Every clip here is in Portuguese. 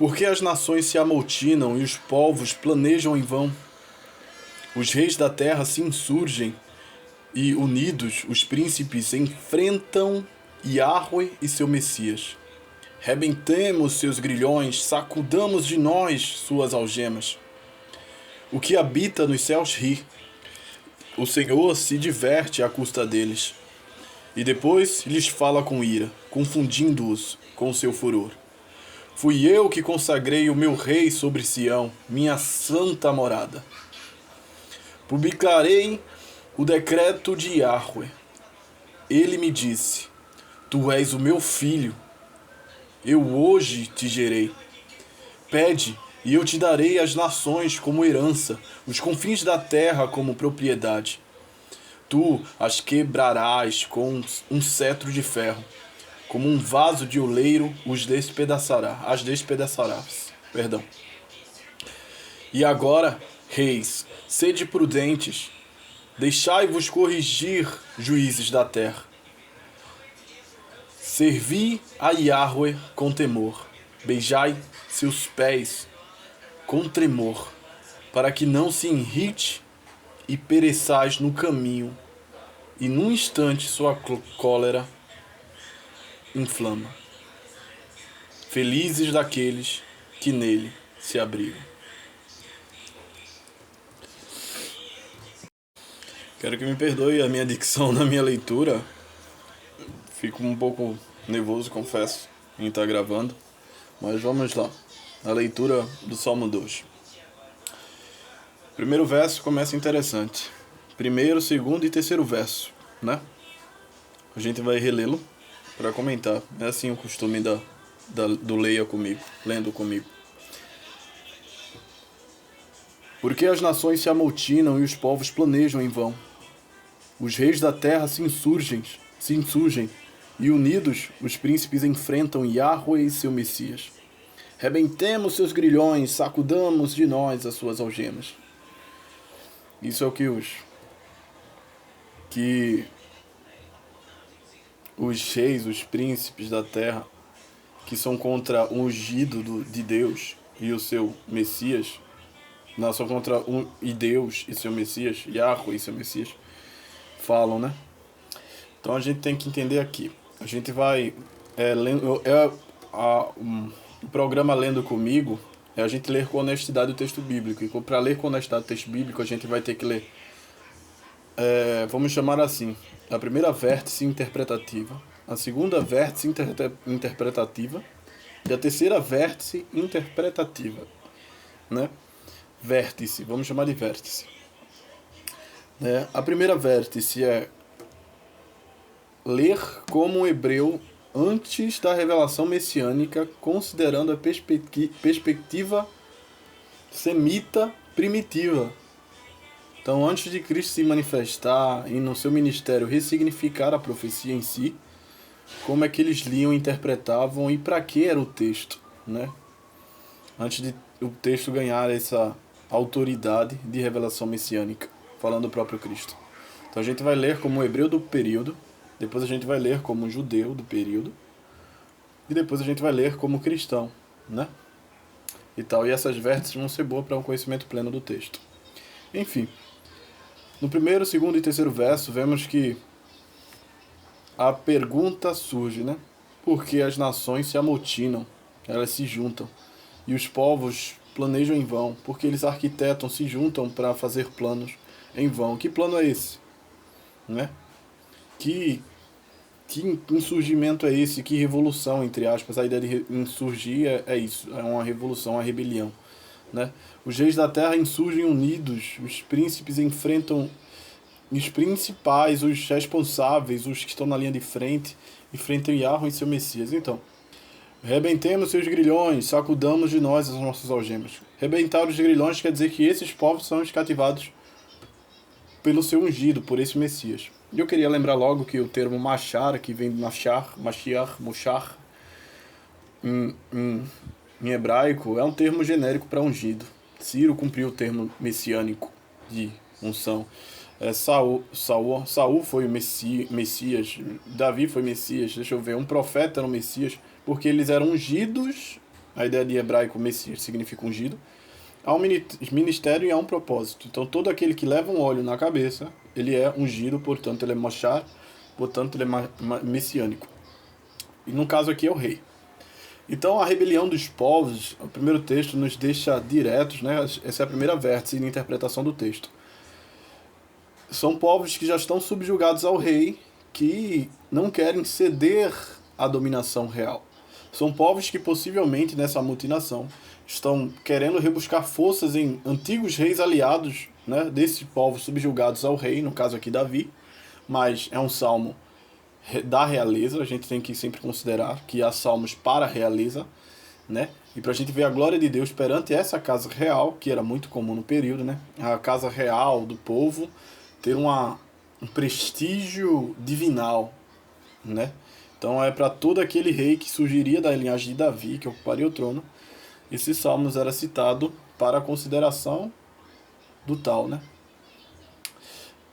Porque as nações se amotinam e os povos planejam em vão. Os reis da terra se insurgem e, unidos, os príncipes enfrentam Yahweh e seu Messias. Rebentemos seus grilhões, sacudamos de nós suas algemas. O que habita nos céus ri. O Senhor se diverte à custa deles. E depois lhes fala com ira, confundindo-os com seu furor. Fui eu que consagrei o meu rei sobre Sião, minha santa morada. Publicarei o decreto de Yahweh. Ele me disse: Tu és o meu filho. Eu hoje te gerei. Pede, e eu te darei as nações como herança, os confins da terra como propriedade. Tu as quebrarás com um cetro de ferro. Como um vaso de oleiro as despedaçarás. Perdão. E agora, reis, sede prudentes, deixai-vos corrigir, juízes da terra. Servi a Yahweh com temor, beijai seus pés com tremor, para que não se irrite e pereçais no caminho, e num instante sua cólera inflama. Felizes daqueles que nele se abrigam. Quero que me perdoe a minha dicção na minha leitura. Fico um pouco nervoso, confesso, em estar gravando. Mas vamos lá. A leitura do Salmo 2. Primeiro verso começa interessante. Primeiro, segundo e terceiro verso, né? A gente vai relê-lo para comentar. É assim o costume do lendo comigo. Porque as nações se amotinam e os povos planejam em vão. Os reis da terra se insurgem, e unidos os príncipes enfrentam Yahweh e seu Messias. Rebentemos seus grilhões, sacudamos de nós as suas algemas. Isso é o que os reis, os príncipes da terra, que são contra o ungido de Deus e o seu Messias, não, são contra Deus e seu Messias, Yahweh e seu Messias, falam, né? Então a gente tem que entender aqui. A gente vai o programa Lendo Comigo é a gente ler com honestidade o texto bíblico. E para ler com honestidade o texto bíblico, a gente vai ter que ler, vamos chamar assim, a primeira vértice interpretativa, a segunda vértice interpretativa e a terceira vértice interpretativa, né? Vértice, vamos chamar de vértice. A primeira vértice é ler como um hebreu antes da revelação messiânica, considerando a perspectiva semita primitiva. Então, antes de Cristo se manifestar e no seu ministério ressignificar a profecia em si, como é que eles liam, interpretavam e para que era o texto, né? Antes de o texto ganhar essa autoridade de revelação messiânica, falando do próprio Cristo. Então a gente vai ler como hebreu do período, depois a gente vai ler como judeu do período, e depois a gente vai ler como cristão, né? E tal, e essas vértices vão ser boas para um conhecimento pleno do texto. Enfim, no primeiro, segundo e terceiro verso, vemos que a pergunta surge, né? Por que as nações se amotinam, elas se juntam, e os povos planejam em vão, porque eles arquitetam, se juntam para fazer planos em vão. Que plano é esse? Né? Que insurgimento é esse? Que revolução, entre aspas? A ideia de insurgir é isso, é uma revolução, uma rebelião. Né? Os reis da terra insurgem unidos, os príncipes enfrentam os principais, os responsáveis, os que estão na linha de frente, enfrentam Yahweh e seu Messias. Então, rebentemos seus grilhões, sacudamos de nós as nossas algemas. Rebentar os grilhões quer dizer que esses povos são os cativados pelo seu ungido, por esse Messias. E eu queria lembrar logo que o termo Machar, que vem de Mashiach, Mushar, em hebraico, é um termo genérico para ungido. Ciro cumpriu o termo messiânico de unção. Saul foi o Messias, Davi foi Messias, um profeta era o Messias, porque eles eram ungidos A ideia de hebraico Messias significa ungido. Há um ministério e há um propósito. Então todo aquele que leva um óleo na cabeça, ele é ungido, portanto ele é machar, portanto ele é messiânico. E no caso aqui é o rei. Então a rebelião dos povos, o primeiro texto nos deixa diretos, né? Essa é a primeira vértice de interpretação do texto. São povos que já estão subjugados ao rei, que não querem ceder à dominação real. São povos que possivelmente nessa mutinação estão querendo rebuscar forças em antigos reis aliados, né, desses povos subjugados ao rei, no caso aqui Davi, mas é um salmo da realeza, a gente tem que sempre considerar que há salmos para a realeza, né? E para a gente ver a glória de Deus perante essa casa real, que era muito comum no período, né? A casa real do povo ter um prestígio divinal, né? Então é para todo aquele rei que surgiria da linhagem de Davi, que ocuparia o trono, esses salmos era citado para a consideração do tal, né?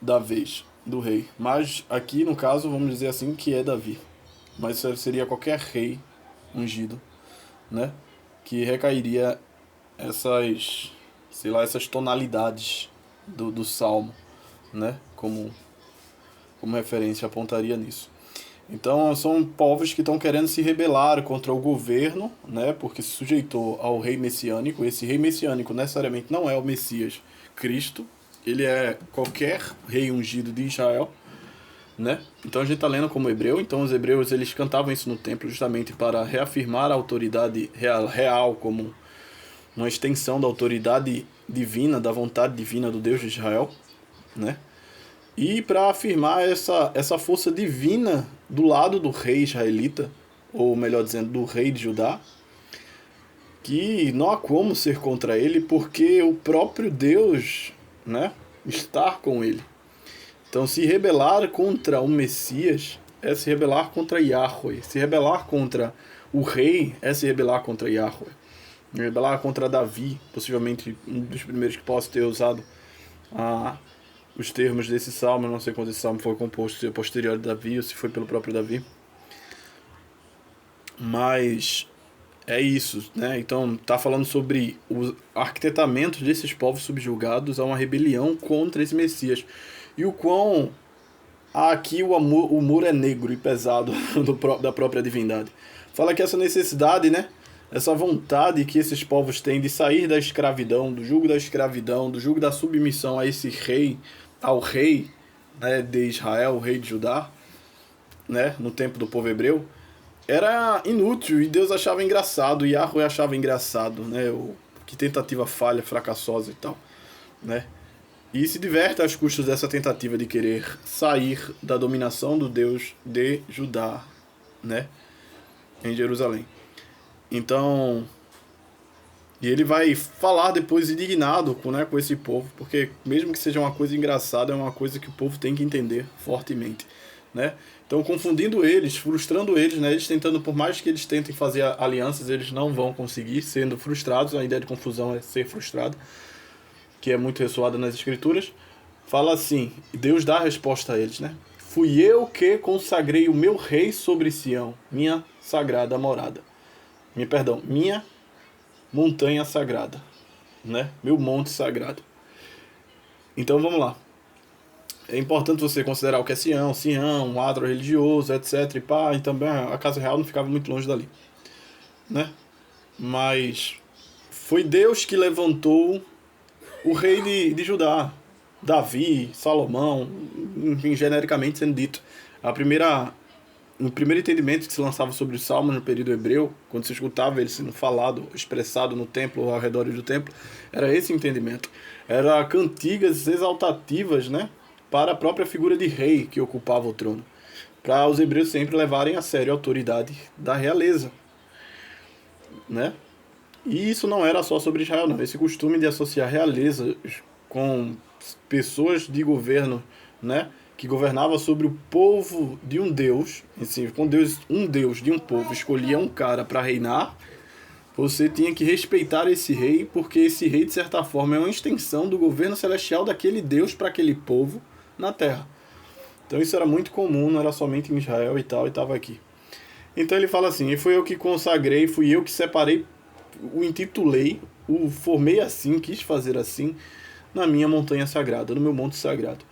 Da vez do rei. Mas aqui, no caso, vamos dizer assim, que é Davi. Mas seria qualquer rei ungido, né? Que recairia essas, sei lá, essas tonalidades do salmo, né? Como referência, apontaria nisso. Então são povos que estão querendo se rebelar contra o governo, né? Porque se sujeitou ao rei messiânico. Esse rei messiânico necessariamente não é o Messias Cristo, ele é qualquer rei ungido de Israel, né? Então a gente está lendo como hebreu. Então os hebreus eles cantavam isso no templo justamente para reafirmar a autoridade real como uma extensão da autoridade divina, da vontade divina do Deus de Israel, né? E para afirmar essa força divina do lado do rei israelita, ou melhor dizendo, do rei de Judá, que não há como ser contra ele, porque o próprio Deus, né, está com ele. Então se rebelar contra o Messias é se rebelar contra Yahweh. Se rebelar contra o rei é se rebelar contra Yahweh. Rebelar contra Davi, possivelmente um dos primeiros que possa ter usado os termos desse salmo. Eu não sei quando esse salmo foi composto, se é posterior a Davi ou se foi pelo próprio Davi. Mas é isso, né? Então tá falando sobre o arquitetamento desses povos subjugados a uma rebelião contra esse Messias. E o quão aqui o muro é negro e pesado da própria divindade. Fala que essa necessidade, né? Essa vontade que esses povos têm de sair da escravidão, do jugo da escravidão, do jugo da submissão a esse rei, ao rei, né, de Israel, o rei de Judá, né, no tempo do povo hebreu, era inútil e Deus achava engraçado, e Yahweh achava engraçado, né, que tentativa falha, fracassosa e tal, né. E se diverte às custas dessa tentativa de querer sair da dominação do Deus de Judá, né, em Jerusalém. Então, e ele vai falar depois indignado com esse povo, porque mesmo que seja uma coisa engraçada, é uma coisa que o povo tem que entender fortemente, né? Então, confundindo eles, frustrando eles, né? Eles tentando, por mais que eles tentem fazer alianças, eles não vão conseguir, sendo frustrados. A ideia de confusão é ser frustrado, que é muito ressoada nas escrituras. Fala assim, Deus dá a resposta a eles, né? Fui eu que consagrei o meu rei sobre Sião, minha sagrada morada. Minha montanha sagrada, né? Meu monte sagrado. Então vamos lá. É importante você considerar o que é Sião, um ato religioso, etc. E pá, e também a casa real não ficava muito longe dali, né? Mas foi Deus que levantou o rei de Judá, Davi, Salomão, enfim, genericamente sendo dito. O primeiro entendimento que se lançava sobre os salmos no período hebreu, quando se escutava ele sendo falado, expressado no templo ou ao redor do templo, era esse entendimento. Era cantigas exaltativas, né, para a própria figura de rei que ocupava o trono, para os hebreus sempre levarem a sério a autoridade da realeza, né? E isso não era só sobre Israel, não. Esse costume de associar realeza com pessoas de governo, né, que governava sobre o povo de um Deus, assim, quando um Deus de um povo escolhia um cara para reinar, você tinha que respeitar esse rei, porque esse rei, de certa forma, é uma extensão do governo celestial daquele Deus para aquele povo na terra. Então isso era muito comum, não era somente em Israel e tal, e estava aqui. Então ele fala assim, e foi eu que consagrei, fui eu que separei o intitulei, o formei assim, quis fazer assim, na minha montanha sagrada, no meu monte sagrado.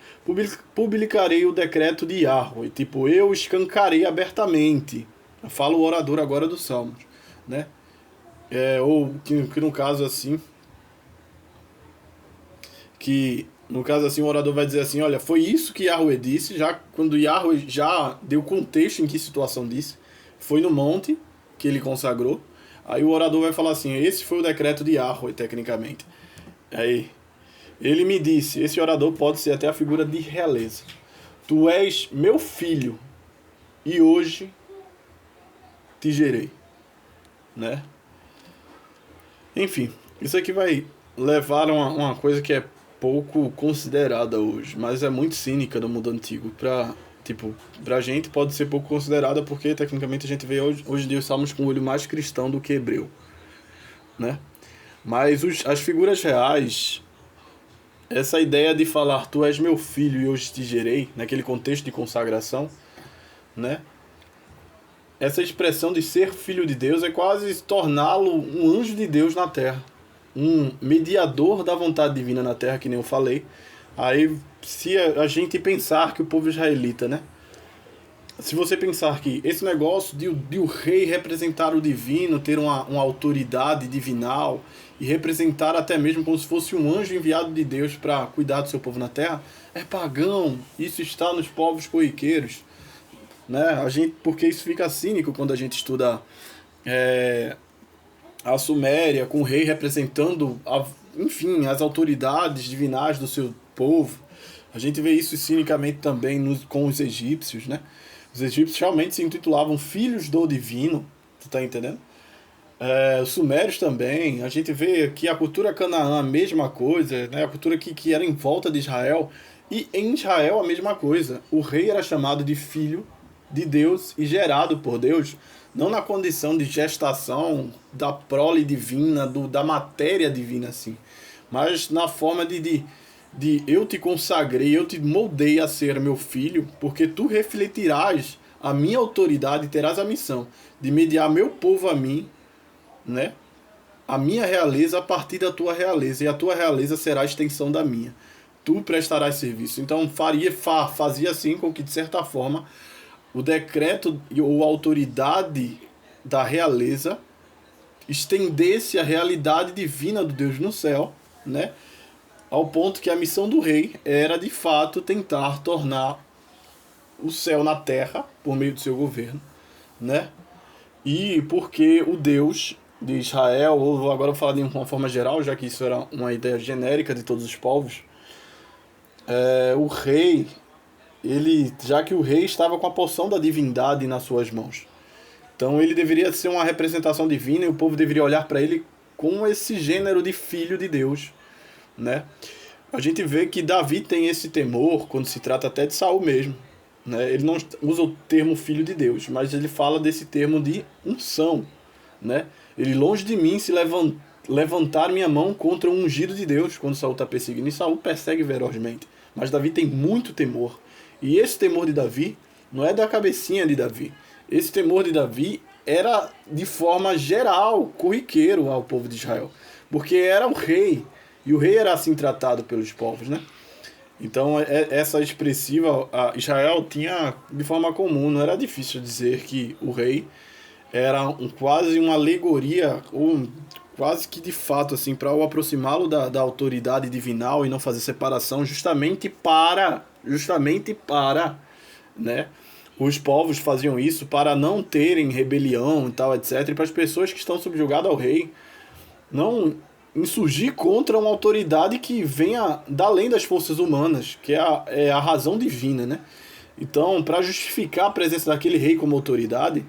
Publicarei o decreto de Yahweh, tipo, eu escancarei abertamente. Fala o orador agora dos Salmos, né? Ou que no caso assim, o orador vai dizer assim, olha, foi isso que Yahweh disse, já quando Yahweh já deu contexto em que situação disse, foi no monte que ele consagrou, aí o orador vai falar assim, esse foi o decreto de Yahweh, tecnicamente. Aí, ele me disse, esse orador pode ser até a figura de realeza. Tu és meu filho, e hoje te gerei, né? Enfim, isso aqui vai levar a uma coisa que é pouco considerada hoje, mas é muito cínica do mundo antigo. Pra gente pode ser pouco considerada porque tecnicamente a gente vê hoje em dia os salmos com o olho mais cristão do que hebreu, né? Mas as figuras reais, essa ideia de falar tu és meu filho e hoje te gerei, naquele contexto de consagração, né? Essa expressão de ser filho de Deus é quase torná-lo um anjo de Deus na terra. Um mediador da vontade divina na terra, que nem eu falei. Aí, se a gente pensar que o povo israelita, né? Se você pensar que esse negócio de o rei representar o divino, ter uma autoridade divinal e representar até mesmo como se fosse um anjo enviado de Deus para cuidar do seu povo na terra, é pagão. Isso está nos povos corriqueiros, né? Porque isso fica cínico quando a gente estuda a Suméria, com o rei representando, enfim, as autoridades divinais do seu povo. A gente vê isso cinicamente também com os egípcios, né? Os egípcios realmente se intitulavam filhos do divino, tu tá entendendo? Os sumérios também, a gente vê que a cultura canaã, a mesma coisa, né? A cultura que era em volta de Israel, e em Israel a mesma coisa. O rei era chamado de filho de Deus e gerado por Deus, não na condição de gestação da prole divina, da matéria divina, assim, mas na forma de eu te consagrei, eu te moldei a ser meu filho, porque tu refletirás a minha autoridade e terás a missão de mediar meu povo a mim, né? A minha realeza a partir da tua realeza, e a tua realeza será a extensão da minha. Tu prestarás serviço. Então fazia assim com que, de certa forma, o decreto ou a autoridade da realeza estendesse a realidade divina do Deus no céu, né? Ao ponto que a missão do rei era, de fato, tentar tornar o céu na terra por meio do seu governo, né? E porque o Deus de Israel, ou agora eu vou falar de uma forma geral, já que isso era uma ideia genérica de todos os povos, o rei, já que o rei estava com a porção da divindade nas suas mãos, então ele deveria ser uma representação divina e o povo deveria olhar para ele com esse gênero de filho de Deus, né? A gente vê que Davi tem esse temor quando se trata até de Saul mesmo, né? Ele não usa o termo filho de Deus, mas ele fala desse termo de unção, né? Ele, longe de mim, se levantar minha mão contra um ungido de Deus, quando Saul está perseguindo. E Saul persegue ferozmente, mas Davi tem muito temor. E esse temor de Davi não é da cabecinha de Davi. Esse temor de Davi era de forma geral, corriqueiro ao povo de Israel, porque era o rei, e o rei era assim tratado pelos povos, né? Então, essa expressiva, Israel tinha de forma comum, não era difícil dizer que o rei era quase uma alegoria, ou quase que de fato, assim, para o aproximá-lo da autoridade divinal e não fazer separação, justamente para, né? Os povos faziam isso para não terem rebelião e tal, etc. E para as pessoas que estão subjugadas ao rei não insurgir contra uma autoridade que venha da além das forças humanas, que é a razão divina, né? Então, para justificar a presença daquele rei como autoridade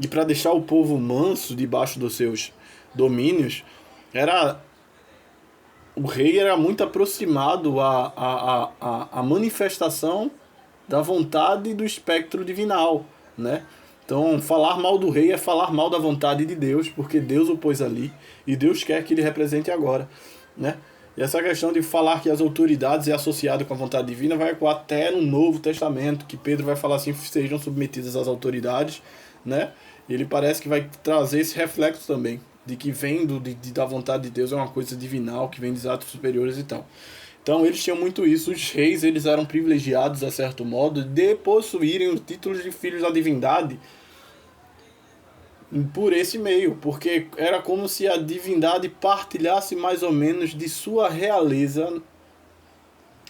e para deixar o povo manso debaixo dos seus domínios, o rei era muito aproximado à manifestação da vontade do espectro divinal, né? Então, falar mal do rei é falar mal da vontade de Deus, porque Deus o pôs ali e Deus quer que ele represente agora, né? E essa questão de falar que as autoridades é associado com a vontade divina vai ecoar até no Novo Testamento, que Pedro vai falar assim, sejam submetidas às autoridades, né? E ele parece que vai trazer esse reflexo também de que vem da vontade de Deus, é uma coisa divinal, que vem dos atos superiores e tal. Então eles tinham muito isso, os reis eles eram privilegiados, a certo modo, de possuírem os títulos de filhos da divindade por esse meio, porque era como se a divindade partilhasse mais ou menos de sua realeza,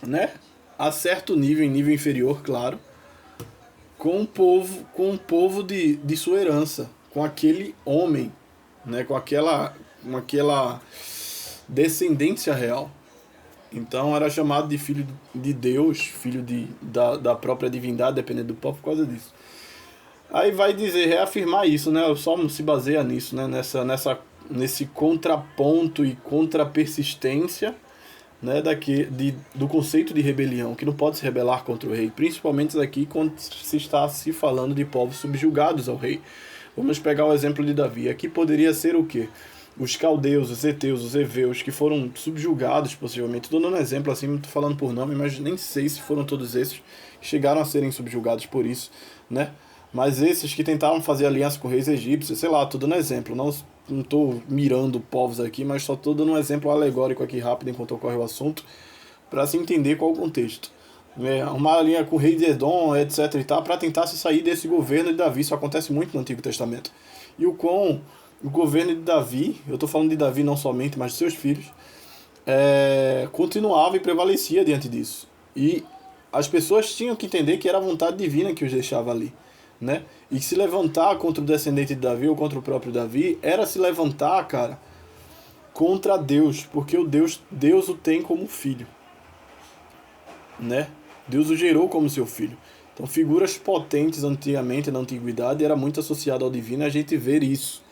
né? A certo nível, em nível inferior, claro, com o povo de sua herança, com aquele homem, né? Com aquela descendência real. Então era chamado de filho de Deus, filho da própria divindade, dependendo do povo, por causa disso. Aí vai dizer, reafirmar isso, né? O Salmo se baseia nisso, né? Nesse contraponto e contrapersistência, né? Do conceito de rebelião, que não pode se rebelar contra o rei, principalmente aqui quando se está se falando de povos subjugados ao rei. Vamos pegar o exemplo de Davi. Aqui poderia ser o quê? Os caldeus, os heteus, os heveus, que foram subjugados possivelmente. Estou dando um exemplo assim, não estou falando por nome, mas nem sei se foram todos esses que chegaram a serem subjugados por isso, né? Mas esses que tentavam fazer aliança com reis egípcios, sei lá, estou dando exemplo. Não estou mirando povos aqui, mas só estou dando um exemplo alegórico aqui rápido enquanto ocorre o assunto, para se entender qual o contexto. Uma linha com o rei de Edom, etc. e tal, para tentar se sair desse governo de Davi. Isso acontece muito no Antigo Testamento. E o governo de Davi, eu estou falando de Davi não somente, mas de seus filhos, continuava e prevalecia diante disso. E as pessoas tinham que entender que era a vontade divina que os deixava ali, né? E se levantar contra o descendente de Davi ou contra o próprio Davi era se levantar, cara, contra Deus, porque Deus o tem como filho, né? Deus o gerou como seu filho. Então figuras potentes antigamente, na antiguidade, era muito associado ao divino, a gente vê isso,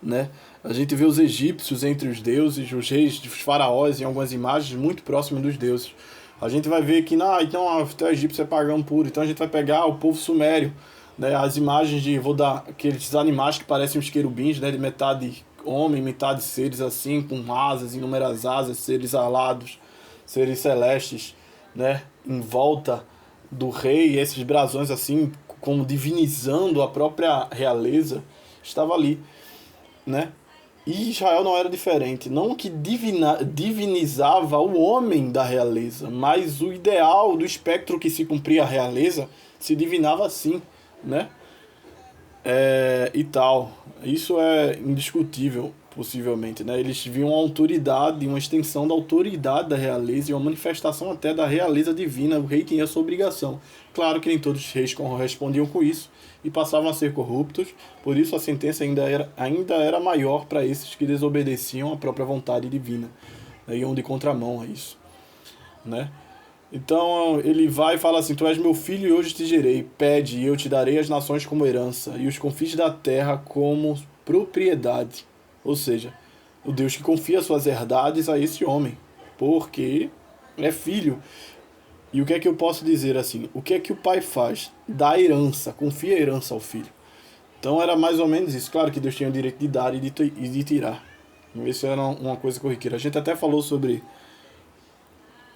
né? A gente vê os egípcios entre os deuses, os reis, os faraós em algumas imagens muito próximas dos deuses. A gente vai ver que então o egípcio é pagão puro, então a gente vai pegar o povo sumério, né? As imagens vou dar aqueles animais que parecem os querubins, né? De metade homem, metade seres assim, com asas, inúmeras asas, seres alados, seres celestes, né? Em volta do rei, esses brasões assim, como divinizando a própria realeza, estava ali, né? E Israel não era diferente, não que divinizava o homem da realeza, mas o ideal do espectro que se cumpria a realeza se divinava assim, né? E tal. Isso é indiscutível, possivelmente, né? Eles viam a autoridade, uma extensão da autoridade da realeza e uma manifestação até da realeza divina. O rei tinha essa obrigação. Claro que nem todos os reis correspondiam com isso e passavam a ser corruptos, por isso a sentença ainda era maior para esses que desobedeciam à própria vontade divina, né? Iam de contramão a isso, né? Então ele vai e fala assim: tu és meu filho e hoje te gerei, pede e eu te darei as nações como herança e os confins da terra como propriedade. Ou seja, o Deus que confia suas herdades a esse homem, porque é filho. E o que é que eu posso dizer assim? O que é que o pai faz? Dá herança, confia a herança ao filho. Então era mais ou menos isso. Claro que Deus tinha o direito de dar e de tirar. Isso era uma coisa corriqueira. A gente até falou sobre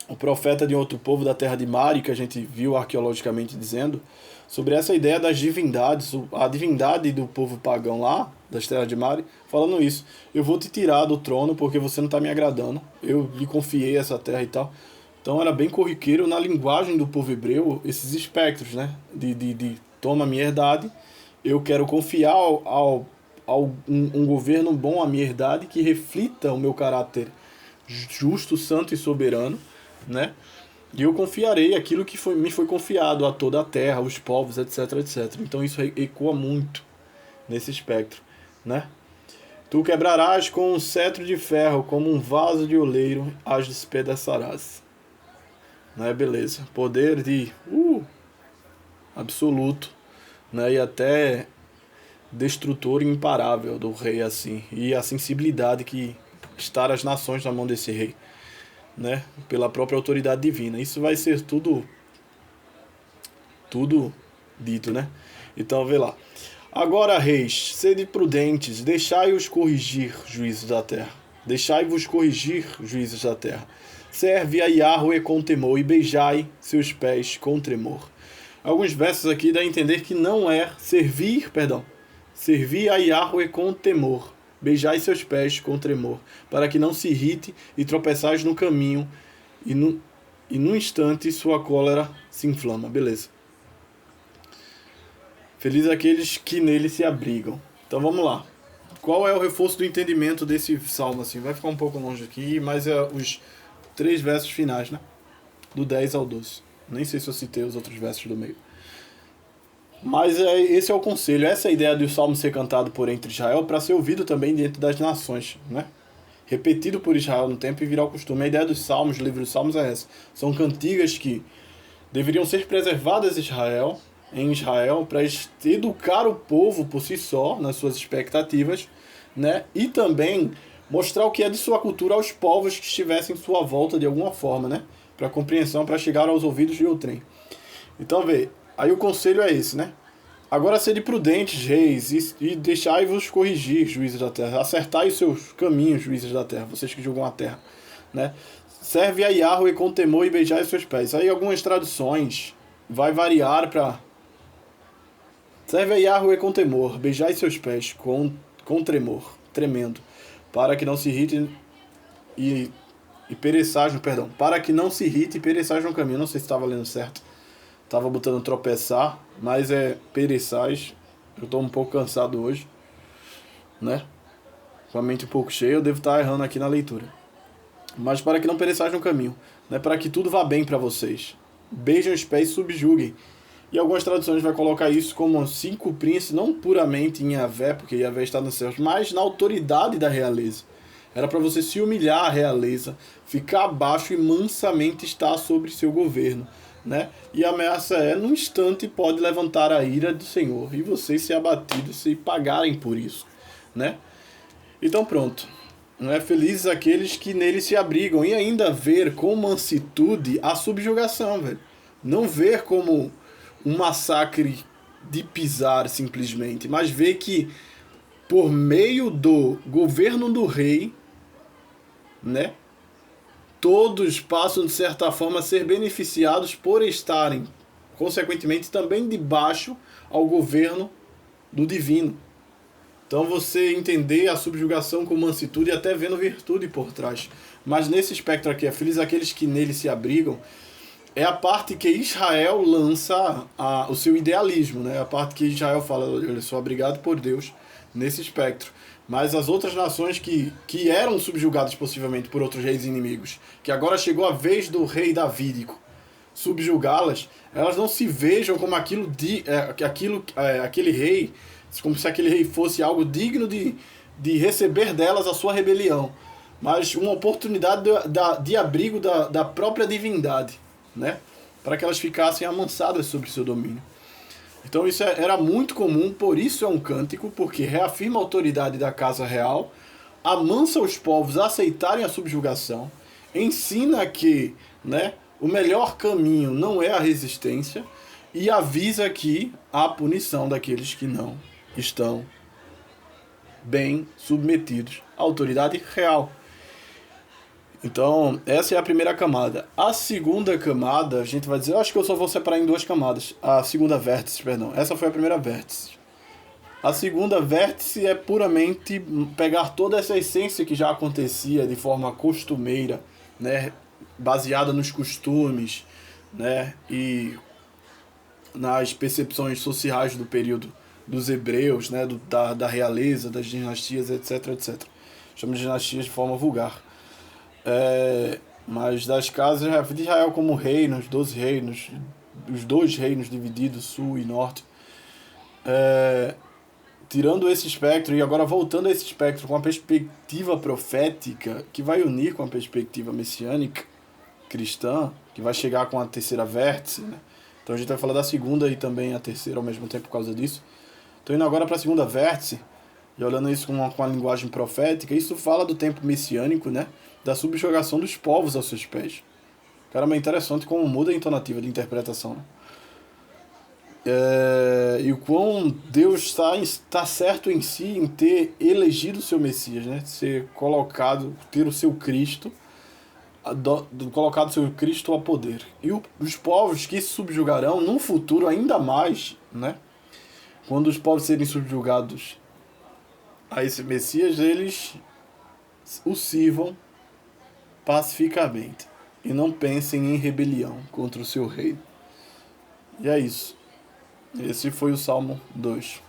o profeta de outro povo da terra de Mari, que a gente viu arqueologicamente dizendo, sobre essa ideia das divindades, a divindade do povo pagão lá, das terras de Mari, falando isso: eu vou te tirar do trono porque você não está me agradando, eu lhe confiei essa terra e tal. Então era bem corriqueiro na linguagem do povo hebreu esses espectros, né? De toma minha herdade, eu quero confiar um governo bom à minha herdade que reflita o meu caráter justo, santo e soberano, né? E eu confiarei aquilo que me foi confiado a toda a terra, os povos, etc, etc. Então isso ecoa muito nesse espectro, né? Tu quebrarás com um cetro de ferro, como um vaso de oleiro, as despedaçarás. Né? Beleza. Poder de absoluto, né? E até destrutor imparável do rei assim. E a sensibilidade que está as nações na mão desse rei, né? Pela própria autoridade divina. Isso vai ser tudo dito, né? Então, vê lá. Agora, reis, sede prudentes, deixai-os corrigir, juízes da terra. Deixai-vos corrigir, juízes da terra. Serve a Yahweh com temor e beijai seus pés com tremor. Alguns versos aqui dá a entender que não é servir a Yahweh com temor, beijai seus pés com tremor, para que não se irrite e tropeçais no caminho, e no instante sua cólera se inflama. Beleza. Felizes aqueles que nele se abrigam. Então vamos lá. Qual é o reforço do entendimento desse salmo? Assim, vai ficar um pouco longe aqui, mas é os 3 versos finais, né? Do 10 ao 12. Nem sei se eu citei os outros versos do meio. Mas esse é o conselho. Essa é a ideia do salmo ser cantado por entre Israel para ser ouvido também dentro das nações, né? Repetido por Israel no tempo e virar o costume. A ideia dos salmos, do livro dos salmos é essa. São cantigas que deveriam ser preservadas em Israel para educar o povo por si só, nas suas expectativas, né? E também mostrar o que é de sua cultura aos povos que estivessem em sua volta de alguma forma, né? Para compreensão, para chegar aos ouvidos de outrem. Então, vê, aí o conselho é esse, né? Agora sede prudentes, reis, e deixai-vos corrigir, juízes da terra. Acertai os seus caminhos, juízes da terra, vocês que julgam a terra, né? Serve a Yahweh com temor e beijai os seus pés. Aí algumas traduções vai variar para serve a Yahweh com temor, beijai seus pés com tremor, tremendo, para que não se irrite e pereçais no perdão, para que não se irrite e pereçais no caminho. Não sei se estava lendo certo. Tava botando tropeçar, mas é pereçais. Eu estou um pouco cansado hoje, né? Com a mente um pouco cheia, eu devo estar errando aqui na leitura. Mas para que não pereçais no caminho, né? Para que tudo vá bem para vocês. Beijem os pés e subjuguem. E algumas traduções vai colocar isso como se cumprisse não puramente em Yahvé, porque Yahvé está nos céus, mas na autoridade da realeza. Era para você se humilhar à realeza, ficar abaixo e mansamente estar sobre seu governo, né? E a ameaça é, num instante pode levantar a ira do Senhor e vocês ser abatidos e pagarem por isso, né? Então pronto, né? Felizes aqueles que nele se abrigam e ainda ver com mansitude a subjugação, velho. Não ver como um massacre de pisar simplesmente, mas ver que por meio do governo do rei, né? Todos passam, de certa forma, a ser beneficiados por estarem, consequentemente, também debaixo ao governo do divino. Então você entender a subjugação com mansitude e até vendo virtude por trás. Mas nesse espectro aqui, é feliz aqueles que nele se abrigam, é a parte que Israel lança o seu idealismo, né? A parte que Israel fala, eu sou abrigado por Deus nesse espectro. Mas as outras nações que eram subjugadas possivelmente por outros reis inimigos, que agora chegou a vez do rei davídico subjugá-las, elas não se vejam como aquele rei, como se aquele rei fosse algo digno de receber delas a sua rebelião, mas uma oportunidade de abrigo da própria divindade, né? Para que elas ficassem amansadas sobre seu domínio. Então isso era muito comum, por isso é um cântico, porque reafirma a autoridade da casa real, amansa os povos a aceitarem a subjugação, ensina que, né, o melhor caminho não é a resistência e avisa que há punição daqueles que não estão bem submetidos à autoridade real. Então, essa é a primeira camada. A segunda camada, a gente vai dizer, eu acho que eu só vou separar em 2 camadas. A segunda vértice, perdão. Essa foi a primeira vértice. A segunda vértice é puramente pegar toda essa essência que já acontecia de forma costumeira, né, baseada nos costumes, né, e nas percepções sociais do período dos hebreus, né, da realeza, das dinastias, etc, etc. Chamo de dinastias de forma vulgar. Mas das casas de Israel como reinos, 12 reinos, os 2 reinos divididos, sul e norte, tirando esse espectro e agora voltando a esse espectro com a perspectiva profética, que vai unir com a perspectiva messiânica cristã, que vai chegar com a terceira vértice, né? Então a gente vai falar da segunda e também a terceira ao mesmo tempo por causa disso. Estou indo agora para a segunda vértice, e olhando isso com a linguagem profética, isso fala do tempo messiânico, né? Da subjugação dos povos aos seus pés. Caramba, é interessante como muda a entonativa de interpretação, né? E o quão Deus está certo em si em ter elegido o seu Messias, né? Ser colocado, ter o seu Cristo, colocado o seu Cristo a poder. E os povos que se subjugarão num futuro ainda mais, né? Quando os povos serem subjugados a esse Messias, eles o sirvam pacificamente e não pensem em rebelião contra o seu rei. E é isso. Esse foi o Salmo 2.